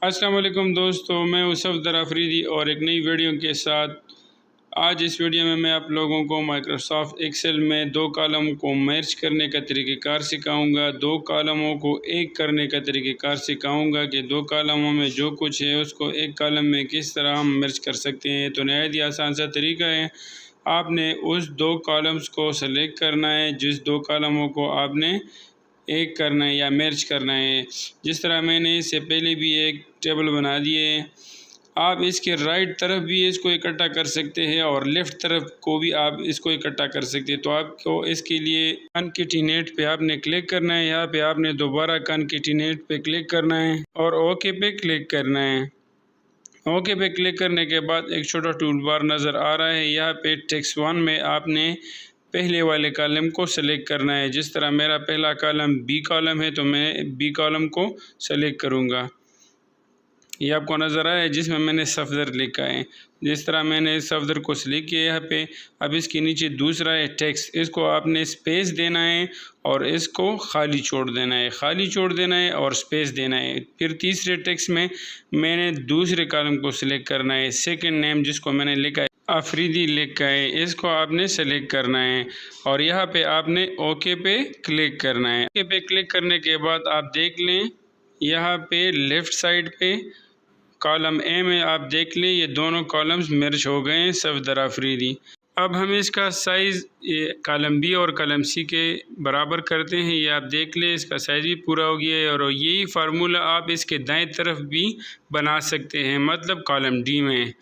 अस्सलाम वालेकुम दोस्तों, मैं हूं सफदर अफरीदी और एक नई वीडियो के साथ। आज इस वीडियो में मैं आप लोगों को माइक्रोसॉफ्ट एक्सेल में दो कॉलम को मर्ज करने का तरीक़ेकार सिखाऊंगा। दो कॉलमों को एक करने का तरीक़ेकार सिखाऊंगा कि दो कॉलमों में जो कुछ है उसको एक कॉलम में किस तरह हम मर्ज कर सकते हैं। तो नहायत ही आसान सा तरीका है। आपने उस दो कॉलम्स को सेलेक्ट करना है जिस दो कॉलमों को आपने एक करना है या मर्ज करना है। जिस तरह मैंने इससे पहले भी एक टेबल बना दिए है। आप इसके राइट तरफ भी इसको इकट्ठा कर सकते हैं और लेफ़्ट तरफ को भी आप इसको इकट्ठा कर सकते हैं। तो आपको इसके लिए कॉन्केटिनेट पे आपने क्लिक करना है। यहाँ पे आपने दोबारा कॉन्केटिनेट पे क्लिक करना है और ओके पे क्लिक करना है। ओके पे क्लिक करने के बाद एक छोटा टूल बार नज़र आ रहा है। यहाँ पे टेक्स्ट 1 में आपने पहले वाले कॉलम को सेलेक्ट करना है। जिस तरह मेरा पहला कॉलम बी कॉलम है तो मैं बी कॉलम को सेलेक्ट करूँगा। ये आपको नज़र आया है जिसमें मैंने सफदर लिखा है। जिस तरह मैंने इस सफदर को सिलेक्ट किया यहाँ पे। अब इसके नीचे दूसरा है टेक्स्ट, इसको आपने स्पेस देना है और इसको खाली छोड़ देना है, खाली छोड़ देना है और स्पेस देना है। फिर तीसरे टेक्स्ट में मैंने दूसरे कॉलम को सिलेक्ट करना है। सेकंड नेम जिसको मैंने लिखा है अफरीदी लिखा है, इसको आपने सेलेक्ट करना है और यहाँ पे आपने ओके पे क्लिक करना है। ओके पे क्लिक करने के बाद आप देख लें यहाँ पे लेफ़्ट साइड पे कॉलम ए में आप देख लें ये दोनों कॉलम्स मर्ज हो गए हैं सफदर अफरीदी। अब हम इसका साइज़ ये कॉलम बी और कॉलम सी के बराबर करते हैं। ये आप देख लें इसका साइज़ भी पूरा हो गया है और यही फार्मूला आप इसके दाएं तरफ भी बना सकते हैं, मतलब कॉलम डी में।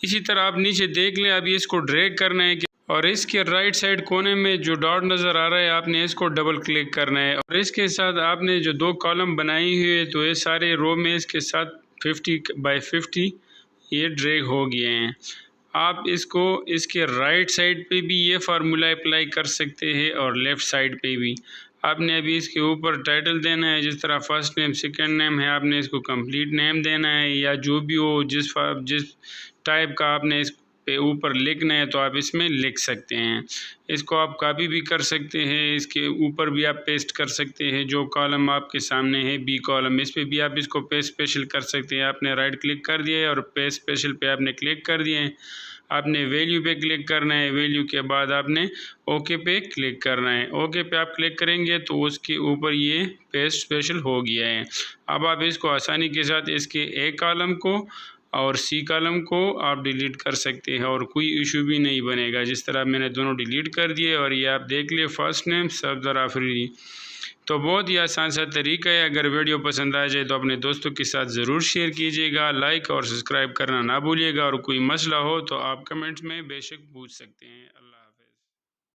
इसी तरह आप नीचे देख लें। अब इसको ड्रैग करना है और इसके राइट साइड कोने में जो डॉट नज़र आ रहा है आपने इसको डबल क्लिक करना है और इसके साथ आपने जो दो कॉलम बनाई हुई है तो ये सारे रो में इसके साथ 50 बाई 50 ये ड्रैग हो गए हैं। आप इसको इसके राइट साइड पे भी ये फार्मूला अप्लाई कर सकते हैं और लेफ़्ट साइड पे भी। आपने अभी इसके ऊपर टाइटल देना है, जिस तरह फर्स्ट नेम सेकंड नेम है आपने इसको कंप्लीट नेम देना है या जो भी हो जिस टाइप का आपने इस पे ऊपर लिखना है तो आप इसमें लिख सकते हैं। इसको आप कॉपी भी कर सकते हैं, इसके ऊपर भी आप पेस्ट कर सकते हैं। जो कॉलम आपके सामने है बी कॉलम, इस पे भी आप इसको पेस्ट स्पेशल कर सकते हैं। आपने राइट क्लिक कर दिया है और पेस्ट स्पेशल पे आपने क्लिक कर दिए हैं। आपने वैल्यू पे क्लिक करना है, वैल्यू के बाद आपने ओके पे क्लिक करना है। ओके पे आप क्लिक करेंगे तो उसके ऊपर ये पेस्ट स्पेशल हो गया है। अब आप इसको आसानी के साथ इसके ए कॉलम को और सी कॉलम को आप डिलीट कर सकते हैं और कोई इशू भी नहीं बनेगा। जिस तरह मैंने दोनों डिलीट कर दिए और ये आप देख लिए फर्स्ट नेम सफदर अफरीदी। तो बहुत ही आसान सा तरीका है। अगर वीडियो पसंद आ जाए तो अपने दोस्तों के साथ ज़रूर शेयर कीजिएगा, लाइक और सब्सक्राइब करना ना भूलिएगा और कोई मसला हो तो आप कमेंट्स में बेशक पूछ सकते हैं। अल्लाह।